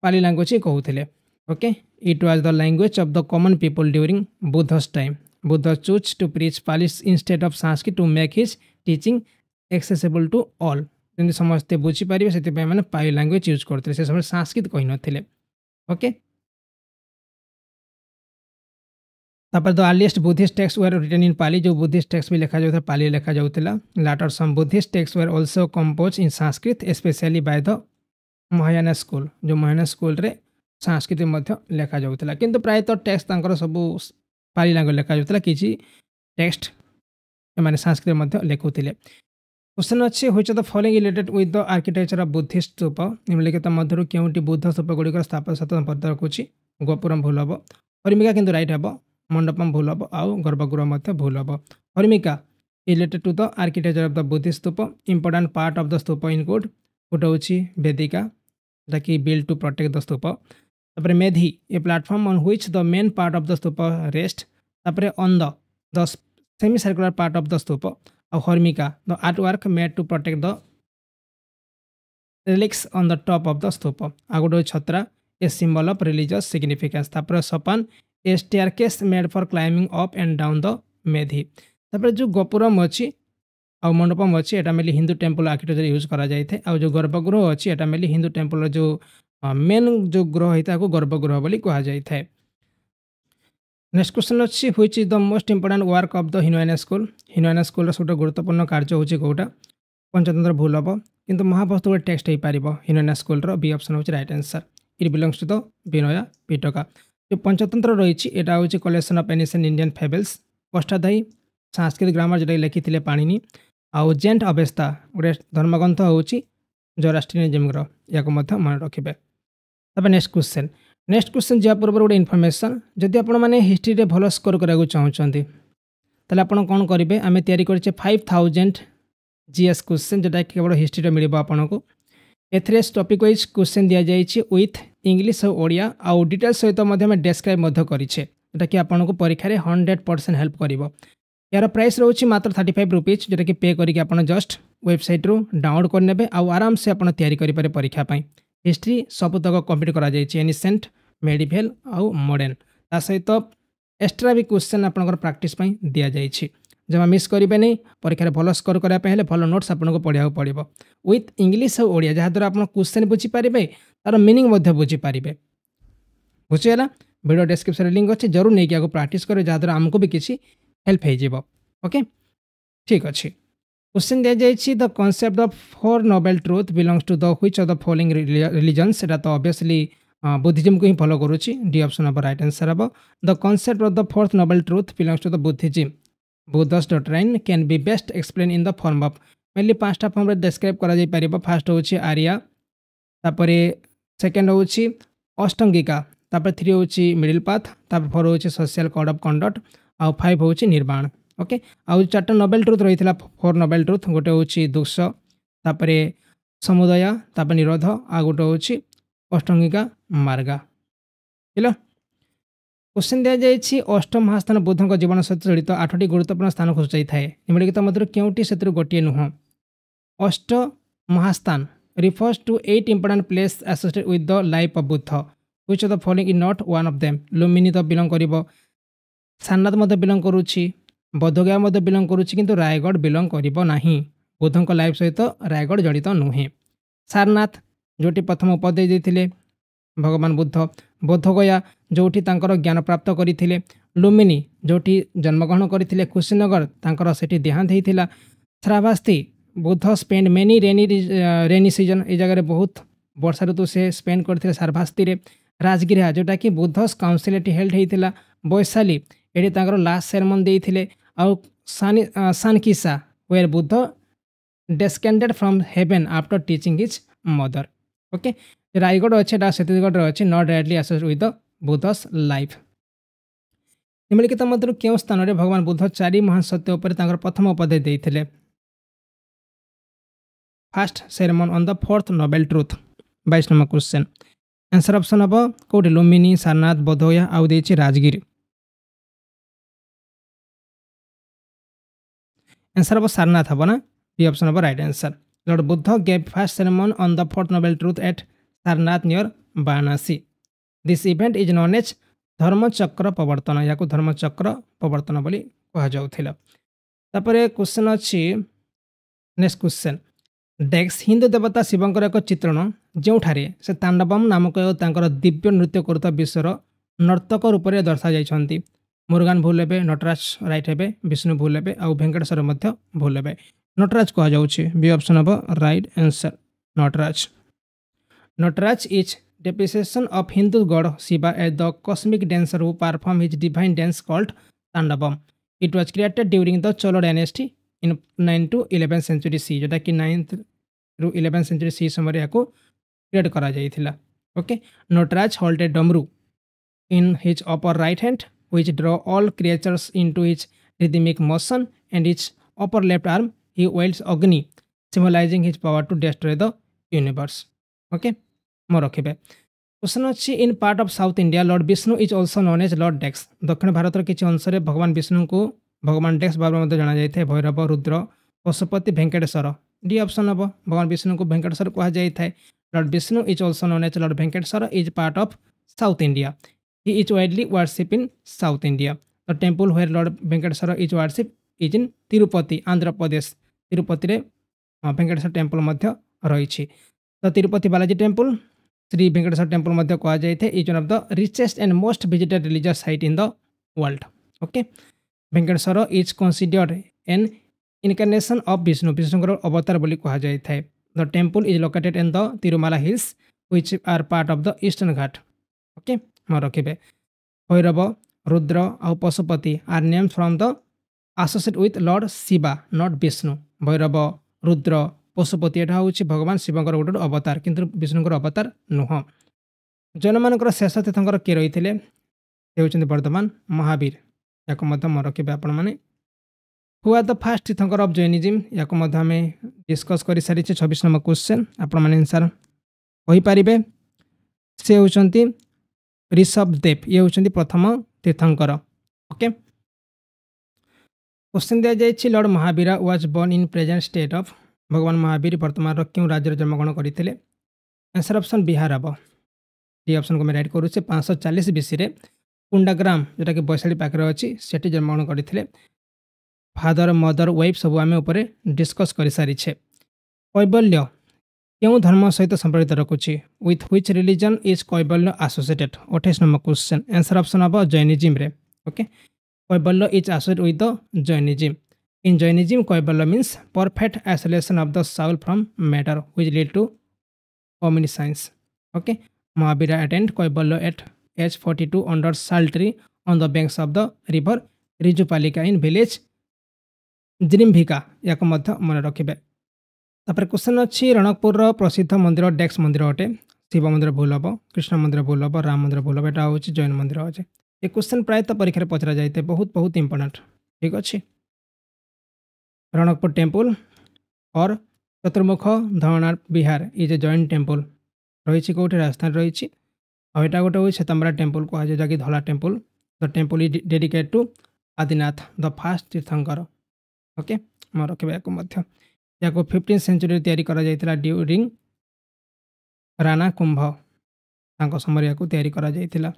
पाली लैंग्वेज ही कहते। Okay, it was the language of the common people during Buddha's time. Buddha chose to preach Pali instead of Sanskrit to make his teaching accessible to all. जमी समस्ते बुझीपारे से मैंने पाली लैंग्वेज यूज करते, से समय संस्कृत कही नथिले। ओके, तापर the earliest Buddhist text were written in Pali, जो बुद्धिस्ट टेक्स्ट भी लिखा जाता पाली लिखा जाता। Later some Buddhist text were also compose in Sanskrit especially by the Mahayana school, जो महायाना स्कूल रे संस्कृत मध्य लिखा जाता। किंतु प्रायतः टेक्स्ट तांकर सब पाली लैंग्वेज लिखा जाता, किसी टेक्स्ट मैंने संस्कृत मध्य लिखुले। क्वेश्चन अच्छे which the following related with the architecture of Buddhist stupa, निम्नलिखित मध्य क्योंटी बुद्ध स्तूप गुड़िक स्थापना सहित संपर्क रखुच्छी? गोपुरम भूल हम, हरिमिका किंतु राइट हम, मंडपम भूल हम, आउ गर्भगृह मध्य भूल हम। Harmika related to the architecture of the Buddhist stupa. Important part of the stupa include, गोटे हूँ वेदिका जोटा कि build to protect the stupa. तापर medhi a platform on which the main part of the stupa rest. तापर on the semi circular part of the stupa. और harmika the art work made to protect the relics on the top of the stupa. आ गोटे छत्रा ए सिंबल ऑफ रिलीजियस सिग्निफिकेंस। तापर sopana a staircase made for climbing up and down the medhi. तापर जो गोपुरम अच्छी आ मंडपम अच्छी, एटा mainly Hindu temple architecture use करा जाए। आ जो गर्भगृह अच्छी, एटा मेनली हिंदू टेम्पल जो मेन जो गृह होता है गर्भगृह बोली कह जाए। नेक्स्ट क्वेश्चन अच्छी which is the most important work of the Hinayana school. Hinayana school सब गुरुत्वपूर्ण कार्य होची कोटा? पंचतंत्र भूल हम, किंतु महाभारत गोटे टेक्स्ट हो पार हिनवाना स्कूल बी ऑप्शन होची right answer. It belongs to the Vinaya Pitaka. जो पंचतंत्र रही एटा होची collection of ancient Indian fables. Ashtadhyayi Sanskrit grammar जोटा लिखिले पाणिनि। आउ जेंट अवेस्ता गोटे धर्मग्रंथ होची जोरास्ट्रियनिज्म, या मन रखिए। तब नेक्स्ट क्वेश्चन जा पूर्व गोटे इनफर्मेशन, जदि आपण मैंने हिस्ट्री रे भल स्कोर कराया चाहते ताले आपण कौन करेंगे? आम तैयारी करें 5000 जीएस क्वेश्चन, जोटा कि केवल हिस्ट्री मिल आपन को। एथरे टॉपिक वाइज क्वेश्चन दि जाइए विथ इंग्लिश और ओडिया आउ डिटेल्स सहित डेस्क्राइब करें, जोटा कि आपन को परीक्षा 100% हेल्प कर। यार प्राइस रोचे मात्र 35 रुपीज, जोटा कि पे करके आप जस्ट वेबसाइट रू डाउनलोड करने आउ आराम से आप तैयारी करेंगे परीक्षा। हिस्ट्री सबुतक कंप्लीट करा जायछि, एनिसेंट मेडिवल आउ मॉडर्न। ता सहित एक्स्ट्रा भी क्वेश्चन आपनकर प्रैक्टिस पई दिया जायछि। जमा मिस करिवे नहीं, परीक्षा भल स्कोर करबा पहले भल नोट्स आपनको पढ़िया पड़िबो विथ इंग्लिश और ओडिया, जहाँ द्वारा आप क्वेश्चन बुझी पारिबे, तार मीनिंग मध्ये बुझी पारिबे। बुझीगला? वीडियो डिस्क्रिप्शन लिंक अच्छे, जरूर नहीं कि प्रैक्टिस करें, जहाँ द्वारा आमको भी किसी हेल्प हो। ओके, ठीक अच्छे। क्वेश्चन दिया जाइए the concept of 4 noble truth belongs to the which of the following religion. सेटा तो ऑब्वियसली बुद्धिज्म को ही फॉलो करुच्ची, D option of right answer हम। The concept of the 4th noble truth belongs to the Buddhism. Buddha's doctrine can be best explain in the form of, mainly 5टा फॉर्म रे डिस्क्राइब करा जाय परिबो। फर्स्ट होची आर्या, तापरे सेकंड होची अष्टांगिका, तापर 3 होची मिडिल पाथ, तापर 4 होची सोशल कोड ऑफ कंडक्ट, आउ 5 होची निर्वाण। ओके, आउ 4टा नोबेल ट्रुथ रही 4 नोबेल ट्रुथ, गोटे होची दुष्स, तापरे समुदय, तापर निरोध, आ गोटे होची अष्टांगिका मार्गा। हेलो, क्वेश्चन दिया जाइए अष्टम महास्थान बुद्धों जीवन सहित जड़ित 8टी गुरुत्वपूर्ण स्थान को सूचाई थाए, निम्नलिखित मध्य क्योंटी से गोटे नुह? अष्ट Mahasthan refers to 8 important places associated with the life of Buddha. Which of the following is not one of them? Lumbini तो बिलोंग करिबो सारनाथ मध्य बिलंग करुच्ची बोधगया मध्य बिलंग करुच्ची किंतु रायगढ़ बिलंग करिबो नाही बुद्धଙ୍କ लाइफ सहित रायगढ़ जड़ित नुहे। सारनाथ जोटी प्रथम उपदेश देथिले भगवान बुद्ध बोधगया जोटी तांकर ज्ञान प्राप्त करथिले लुम्बिनी जोटी जन्मग्रहण करथिले कुशीनगर तांकर सेठी देहांत हेतिला Shravasti Buddha spend many rainy season ए जगह बहुत वर्षा ऋतु से स्पेंड करथिले श्रावस्ती रे। राजगिरा जोटा कि बुद्धस काउंसिल एटी हेल्ड हेतिला वैशाली एटी तांकर लास्ट सेरेमन देथिले आउ Sankisa where Buddha descended from heaven after teaching his mother। Okay Raigarh अच्छे छत्तीसगढ़ अच्छे not directly associated with the Buddha's life. निम्नलिखित मध्य केउं स्थान में भगवान बुद्ध चारि महान सत्य उपर तांकर प्रथम उपदेश देथिले। First sermon on the fourth noble truth 22 number question answer option हम कोठी लुम्बिनी सारनाथ बोधगया आउ देछि राजगिर। आंसर हम सारनाथ हम ना B option of right answer। Lord Buddha gave first sermon on the fourth noble truth at Sarnath near Varanasi। This event is known as धर्मचक्र प्रवर्तन या धर्मचक्र प्रवर्तन बोली कहा जाउथिला। तापरे क्वेश्चन अछि नेक्स्ट क्वेश्चन डेक्स हिंदू देवता शिवंकर एक चित्रण जोठारे से तांडवम नामक तांकर दिव्य नृत्य करता विश्वर नर्तक रूप में दर्शा जाइछंती। मुरुगन भूल हेबे नटराज राइट हेबे विष्णु भूल हेबे आउ वेंकटेश्वर मध्य भूल हेबे नटराज कहा जाउछि B option of right answer Nataraj. Nataraj is depreciation of Hindu god Shiva as the cosmic dancer who performed his divine dance called Tandavam। It was created during the Cholo dynasty in 9 to 11th century C जोटा कि 9th ରୁ 11th century C समय याको क्रिएट करा जाइथिला। ओके नटराज होल्ड ए डमरू in his upper right hand which draw all creatures into his rhythmic motion and his upper left arm he wields Agni symbolizing his power to destroy the universe। Okay मोर रखिबे क्वेश्चन अच्छी in part of south India lord Vishnu is also known as lord डेक्स। दक्षिण भारत किसी अंश में भगवान विष्णु को भगवान डेक्स भाव में जाना जाए भैरव रुद्र पशुपति वेंकटेश्वर डी ऑप्शन हम भगवान विष्णु को वेंकटेश्वर कहा जाए। Lord Vishnu is also known as lord Venkateswara is part of south India he is widely worship in south India. The temple where lord Venkateswara is worship is in Tirupati Andhra Pradesh Tirupati रे वेंकटेश्वर टेम्पल रही। The Tirupati Balaji temple Sri Venkateswara temple मध्य कहा जाए is one of the richest and most visited religious site in the world. Okay Venkateswara is considered an incarnation of Vishnu विष्णुकर अवतार बोली कहा जाए। The temple is located in the Tirumala hills which are part of the eastern घाट। ओके मन रखिबे भैरव रुद्र और Pashupati are name from the associate with lord Shiva not Vishnu. Bhairava Rudra Pashupati यहाँ हूँ भगवान शिवंकर गोटे अवतार किंतु विष्णुकर अवतार नुह। जैन मानकर शेष तीर्थंकर किए रही थे वर्धमान महावीर या मन रखिए आपण मैंने हु आर द फास्ट तीर्थंकर ऑफ जैनिज्म या आम डिस्कस कर सारी 26 नंबर क्वेश्चन आपण मैंने आंसर कहींपारे से होती ऋषभ देव ये होती प्रथम तीर्थंकर। ओके क्वेश्चन दि जाए lord Mahavir was born in present state of भगवान महावीर वर्तमान क्यों राज्य जन्मग्रहण करते आंसर ऑप्शन बिहार हम डी ऑप्शन को मैं राइट करूँ 540 बीसी रे कुंडाग्राम जोटा कि वैशाली पाखे अच्छी सेठी जन्मग्रहण करते। फादर मदर वाइफ सब आम उपर डिस्कस कर सारी। कैबल्य क्यों धर्म सहित संपर्कित रखुच्छी with which religion is Kaivalya associated 28 number question answer option हम जैनिज्म रे। Okay Kaivalya is associated with the Jainism. In Jainism, Kaivalya means perfect isolation of the soul from matter, which lead to omniscience. Okay, Mahavira attained Kaivalya at age 42 under sal tree on the banks of the river Rijupalika in village Jirimvika। या मन रखिए। तापर क्वेश्चन अच्छी रणकपुर प्रसिद्ध मंदिर डेक्स मंदिर अटे शिव मंदिर भूल हम कृष्ण मंदिर भूल हम राम मंदिर भूल हम यहाँ हूँ जैन मंदिर अच्छे। ये क्वेश्चन प्रायतः परीक्षा पचरा जाए बहुत बहुत इंपोर्टेंट ठीक अच्छे। रणकपुर टेम्पल और चतुर्मुख धवनार Vihar is a Jain temple रही कौटे राजस्थान रही और यहाँ गोटे हूँ श्वेताम्बरा टेम्पल कह जाए जहाँकि धला temple. The temple is dedicated to Adinath the first tirthankar. Okay मैं रखा या 15th सेंचुरी तैयारी करा जाइथिला ड्यूरिंग राणा कुंभ समय या तैयारी करा जाइथिला।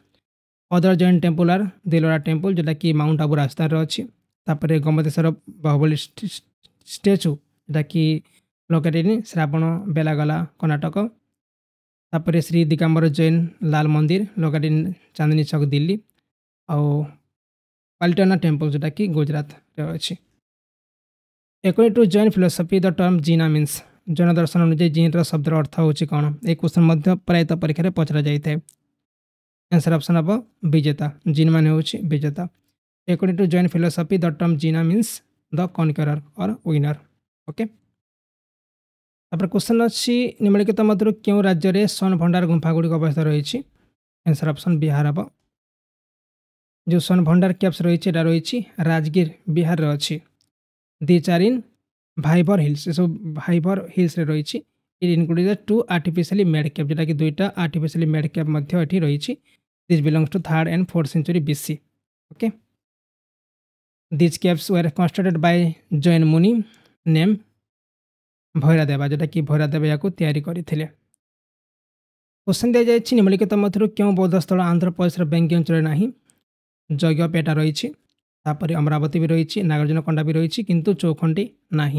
Other Jain temple are Dilwara temple जोटा कि माउंट आबू राजस्थान अच्छी। तापर गमतेश्वर बाहुबली स्टेचू जोटा कि लोकेटेड इन श्रावण बेलागला कर्णाटक। तापर श्री दिगंबर जैन लाल मंदिर लोकेटेड इन चांदनी चौक दिल्ली। आउ पालिटाना टेम्पल जोटा कि गुजरात अच्छी। According to Jain philosophy the term Jina means Jain दर्शन अनुसार जीन शब्दर अर्थ होची कौन। एक क्वेश्चन प्रायतः परीक्षा पचरा जाए। आंसर ऑप्शन हम विजेता। जीन मान होची विजेता। According to Jain philosophy the term Jina means the conqueror और विनर। ओके तापर क्वेश्चन अच्छी निम्नलिखित मध्य क्यों राज्य में सोन भंडार गुंफा गुड़िक अवस्थित रही। आंसर ऑप्शन बिहार हम। जो सोन भंडार कैप्स रही राजगीर बिहार रे अच्छी। दी चार इन भाइबर हिल्स सब भाइबर हिल्स रे रही। It included 2 artificially made cave जोटा कि 2टा आर्टिफिशियली मेड कैप रही। This belongs to 3rd and 4th century BC। Okay this caves were constructed by Jain muni name भैरादेवा जोटा कि भैरादेव या तैयारी करते। क्वेश्चन दी जाए निम्नलिखित मध्य क्यों बौद्ध स्थल आंध्र प्रदेश बैंकिंग अंचल ना जज्ञपेटा रही। अमरावती भी रही नागार्जुनकोंडा भी रही किंतु चौखंडी ना।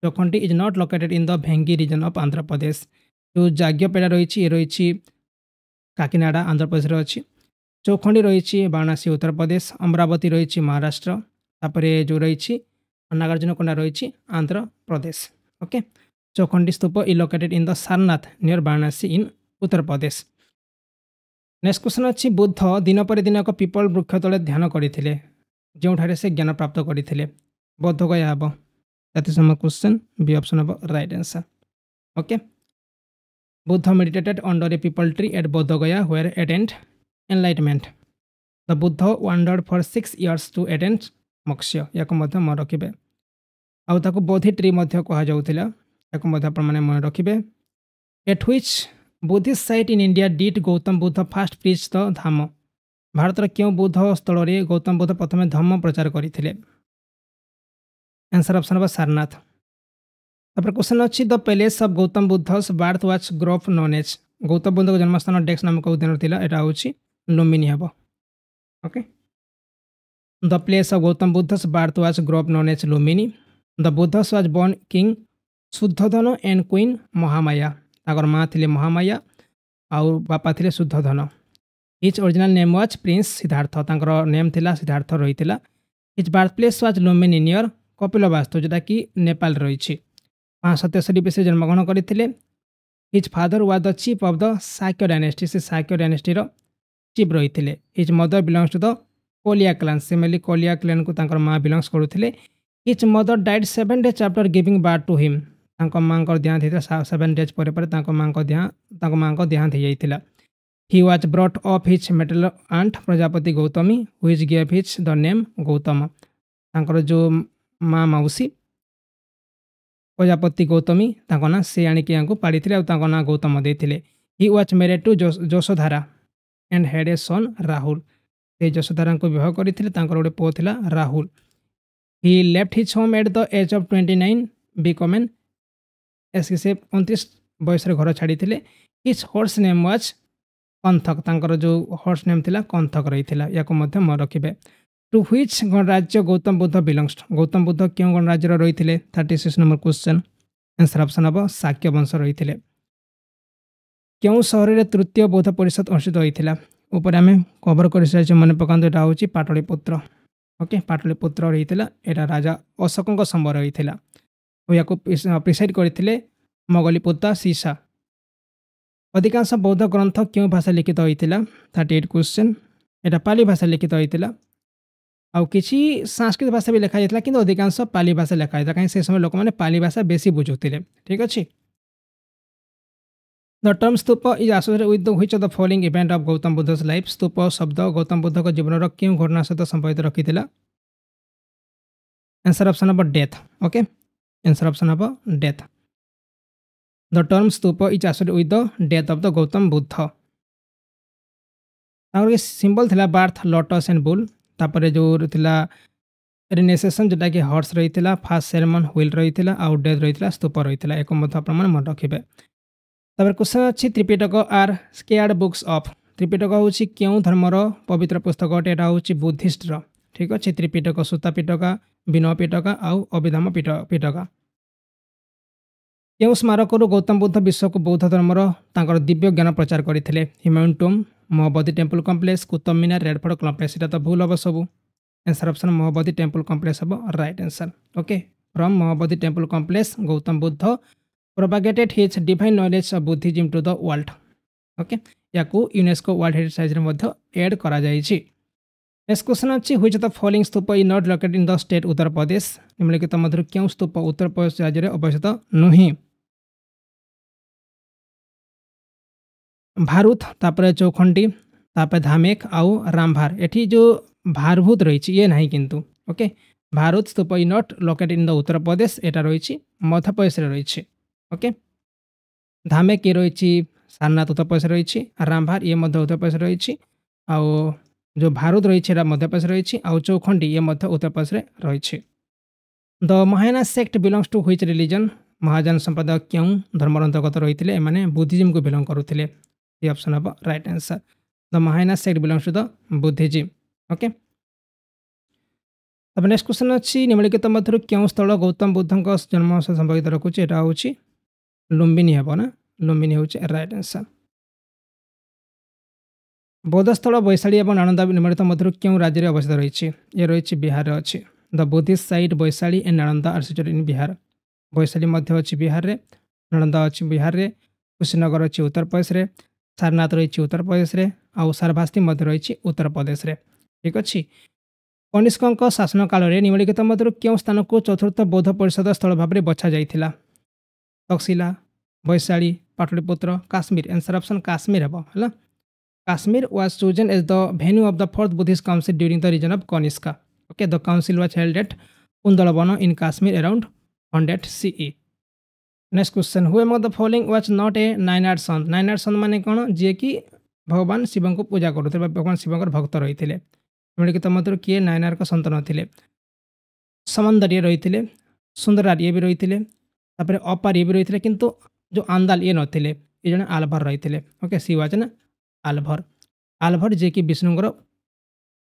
Chaukhandi is not located in the Vengi region of Andhra Pradesh. जो जज्ञपेटा रही काकीनाडा आंध्र प्रदेश अच्छी। चौखंडी रही वाराणसी उत्तर प्रदेश। अमरावती रही महाराष्ट्र। तापर जो रही नागार्जुनकोंडा रही Andhra Pradesh. Okay Chaukhandi stupa is located in the Sarnath near Varanasi in Uttar Pradesh. Next question अच्छी बुद्ध दिन पर दिन एक पीपल वृक्ष तले ध्यान करते जो से ज्ञान प्राप्त करते बोध गया हम। That is question B option हम right answer. Okay Buddha meditated under a peepal tree at Bodh Gaya where attained enlightenment. The Buddha wandered for 6 years to attained moksha या मन रखिए। आउ ताको बोधि ट्री कहुला या मन रखिए। At which Buddhist site in India did Gautam Buddha first preach the dhamma. भारत क्यों बुद्ध स्थल में गौतम बुद्ध प्रथम धम्म प्रचार करते। आंसर ऑप्शन हम सारनाथ। तापर क्वेश्चन अच्छी the place of Gautam Buddha's birth was grove known as. Gautam Buddha को जन्मस्थान डेक्स नामक उद्यान था यहाँ हूँ लुम्बिनी हम। Okay the place of Gautam Buddha's birth was grove known as Lumbini. The Buddha's was born king Shuddhodana and queen Mahamaya. ताकर माँ थे महामाया आउ बापा थे Shuddhodana. His original name was prince Siddhartha. ताकर नेम थिला सिद्धार्थ रही। His birth place was Lumbini near Kapilavastu जोटा कि नेपाल रही। 563 BC जन्मग्रहण करते। His father was the chief of the Shakya dynasty. से शाक्य डायनेस्टीर चीफ रही थे। His mother belongs to the Koliya clan. से मेनली कोलिया क्लान को तांकर माँ बिलोंग्स करुले। His mother died 7 days after giving birth to him. माँ को देहांत होता 7 days पर माँ को देहांत हो जाता। He was brought up his maternal aunt Prajapati Gautami which give his the name Gautam. तांकर जो माँ मौसी प्रजापति गौतमी ना से आणिक पाड़ी ना गौतम देते। He was married to Yashodhara and had a son Rahul. से यशोधारा को विवाह करते गोटे पुओ था Rahul. He left his home at the age of 29 become an एस। से 29 बयस घर छाड़ी। His horse name was Kanthaka. तांकर जो हॉर्स नेम थिला कंथक रही या मन रखिए। टू व्हिच गणराज्य गौतम बुद्ध बिलोंग्स। गौतम बुद्ध क्यों गणराज्य रही थे। 36 नंबर क्वेश्चन। आंसर ऑप्शन हम शाक्य वंश रही थे। क्यों सहर में तृतीय बौद्ध परिषद अनुष्ठित होता ऊपर आम कवर कर सारी मन पका यहाँ हूँ पाटलिपुत्र। ओके पाटलिपुत्र रही यहाँ राजा अशोक समय रही या प्रिसाइड करते मोगलीपुत्र सीसा। अधिकांश बौद्ध ग्रंथ क्यों भाषा लिखित होता। 38 क्वेश्चन। यहाँ पाली भाषा लिखित होता आउ किसी संस्कृत भाषा भी लिखा जाता किंतु अधिकांश पाली भाषा लिखा जाता कहीं से समय लोक मैंने पाली भाषा बेसी बुझुते। ठीक अच्छे। The term stupa is associated with which of the following event of Gautam Buddha's life. Stupa शब्द गौतम बुद्ध को जीवन क्यों घटना सहित संपर्कित रखी। आंसर ऑप्शन हम डेथ। ओके आंसर ऑप्शन हम death. The term stupa is associated with the death of the Gautam Buddha. Symbol थिला बार्थ लोटस एंड बुल। तापर जो रिनेसेसन जोटा कि हॉर्स रही है। फास्ट सेरेमन व्हील रही है आउ डेथ रही है स्तूप रही है। एक मन रखिए। तापर क्वेश्चन अच्छी Tripitaka are sacred books of. Tripitaka हूँ क्यों धर्मर पवित्र पुस्तक अटे एटा हूँ बुद्धिस्टर ठीक अच्छे त्रिपिटक सूता पिटका विनय पिटका आउ अभिधाम पिटका क्यों स्मारक गौतम बुद्ध विश्व को बौद्ध धर्मर तांकर दिव्य ज्ञान प्रचार करते हिमायन tomb Mahabodhi temple complex Qutub Minar Red Fort complex यहाँ तो भूल हम सब answer option Mahabodhi temple complex हम right answer okay from Mahabodhi temple complex Gautam Buddha propagated his divine knowledge of Buddhism to the world okay या यूनेस्को वर्ल्ड हेरिटेज में एड करा जाइछि। नेक्स्ट क्वेश्चन अच्छी which of the following stupa is not located in the state Uttar Pradesh निम्नलिखित मध्य क्यों स्तूप उत्तर प्रदेश राज्य में अवस्थित नुहे भारूथ तापर चौखंडी तापर धामेक आउ रामभार एठी जो भारभूत रही ये ना किंतु okay Bharhut stupa is not located in the Uttar Pradesh एटा रही मध्य प्रदेश रही ओके धामेक ये रही सारनाथ उत्तर प्रदेश रही रामभार ये मध्य उत्तर प्रदेश रही आउ जो भारत रही मध्य प्रदेश रही आउ चौखंडी ये मध्य उत्तर प्रदेश रही। The Mahayana sect belongs to which religion Mahayana संप्रदाय क्यों धर्म अंतर्गत रही है बुद्धिज्म को बिलोंग करुले ये ऑप्शन हम right answer the Mahayana sect belongs to the Buddhism okay. तब नेक्स्ट क्वेश्चन अच्छी निम्नलिखित मध्य क्यों स्थल गौतम बुद्ध जन्म सह संपर्कित रखुच्छे यहाँ हूँ लुम्बिनी हे ना लुम्बिनी हूँ राइट आंसर। बौद्धस्थल वैशाली और नालंदा निम्नलिखित मध्य क्यों राज्य में अवस्थित रही ये रही बिहार अच्छी the Buddhist site Vaishali and Nalanda are situated in Bihar Vaishali मध्य अच्छी बिहार रे नालंदा अच्छी बिहार रे कुशीनगर अच्छी उत्तर प्रदेश रे सारनाथ रही उत्तर प्रदेश रे आउ सारभास्ती मध्य रही उत्तर प्रदेश रे ठीक अच्छे। कनिष्क शासन काल में निम्नलिखित मध्य क्यों स्थान को चतुर्थ बौद्ध परिषद स्थल भाव में बछा जाइथिला तक्षशिला वैशाली पाटलिपुत्र काश्मीर आंसर ऑप्शन काश्मीर हम है Kashmir was chosen as the venue of the fourth Buddhist council during the region of Kanishka. Okay, the council was held at Kundalabana in Kashmir around 100 CE. Next question: Who among the following was not a nine-eyed son? Nine-eyed son माने कौन जे कि भगवान शिव को पूजा करते भगवान शिव भक्त रही थे निम्नलिखित मध्य किए नायनार का संतान थे समंदर रही थे सुंदरार ये भी रही थे अपार ये भी रही थे किंतु जो आंदाल ये नथिले ये जन आलभार रही थे ओके सी वाज ना आलभर आलभर जे कि विष्णुर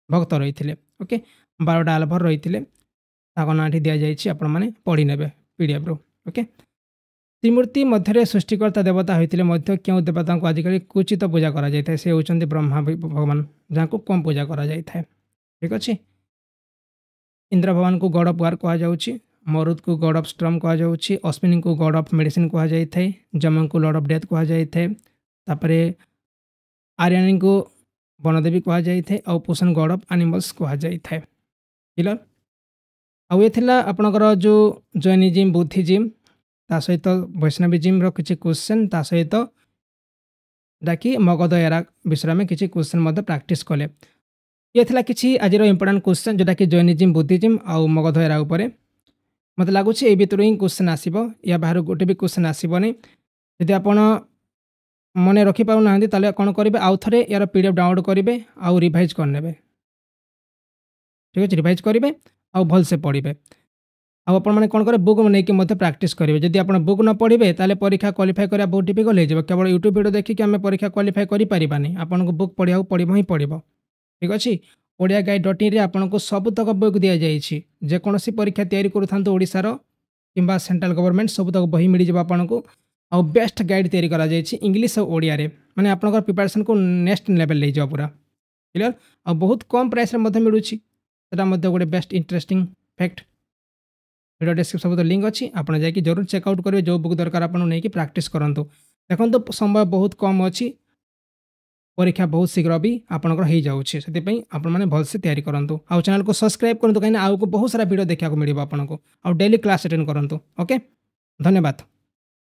भक्त रही थे ओके 12टा आलभर रही थे ना दि जाइए आपण मैंने पढ़ी ने पीडीएफ रू ओके। त्रिमूर्ति मध्य सृष्टिकर्ता देवता होते क्यों देवता को आजिकल कुचित पूजा करा जाए से होती ब्रह्मा भगवान जहाँ को कम पूजा करा जाए ठीक अच्छे। इंद्र भगवान को गॉड ऑफ वार कहुच्छी मरुद को गॉड ऑफ स्ट्रम कहुच्छी अश्विनी को गॉड ऑफ मेडिसिन कहुए जम को लॉर्ड ऑफ डेथ कहुए आर्यनी को वनदेवी कहुए और पोषण गॉड ऑफ एनिमल्स कहुए क्लियर। आउ ये आपणकर जो जैनिज्म बुद्धिज्म ता सहित वैष्णविज्म किसी क्वेश्चन ता सहित डाकी मगध एरा विषय में किसी क्वेश्चन प्रैक्टिस कले ये किसी आज इंपोर्टेंट क्वेश्चन जोटा कि जैनिज्म बुद्धिज्म आउ मगध एरा उपरे मत लगुच ये भितर ही क्वेश्चन आसो या बाहर गोटे भी क्वेश्चन आसबनी यदि आप मन रखिपार ना ताले कौन करेंगे आउ थे यार पीडीएफ डाउनलोड करेंगे आउ रिवाइज करने ठीक अच्छे रिवाइज करेंगे आउ भल से पढ़े आउ कौन करें बुक नहीं प्रैक्टिस करेंगे जदि आप बुक न पढ़े ताले परीक्षा क्वालिफाई करा बहुत डिफिकल्ट हो केवल यूट्यूब वीडियो देखिए आम परीक्षा क्वालिफाई करें आपको बुक पढ़ा पड़ो ही पड़ो ठीक अच्छे। ओडिया गाइड.in रे आपको सबुतक बुक दि जाइए जेकोसी परीक्षा तैयारी करूँ ओडिशार किंबा सेंट्रल गवर्नमेंट सबुतक बही मिल जाए आपको आउ बेस्ट गाइड तैयारी करा जाइए इंग्लिश और ओडिया रे माने आपनकर प्रिपरेशन को नेक्स्ट लेवल ले जाओ पूरा क्लियर आ बहुत कम प्राइस रे मध्य मिलूँ सेटा मध्य गोटे best interesting fact video description सब लिंक अच्छी आपड़ जाकि जरूर चेकआउट करेंगे जो बुक दरकार आपको नहीं प्रैक्टिस करूँ देखो समय बहुत कम अच्छी परीक्षा बहुत शीघ्र भी आपंकर हो जाऊँगी से आपने भलसे तैयारी करूँ आउ चैनल को सब्सक्राइब करूँ कहीं आगे बहुत सारा वीडियो देखा मिले आपको आउ डेली क्लास अटेंड करूँ ओके धन्यवाद।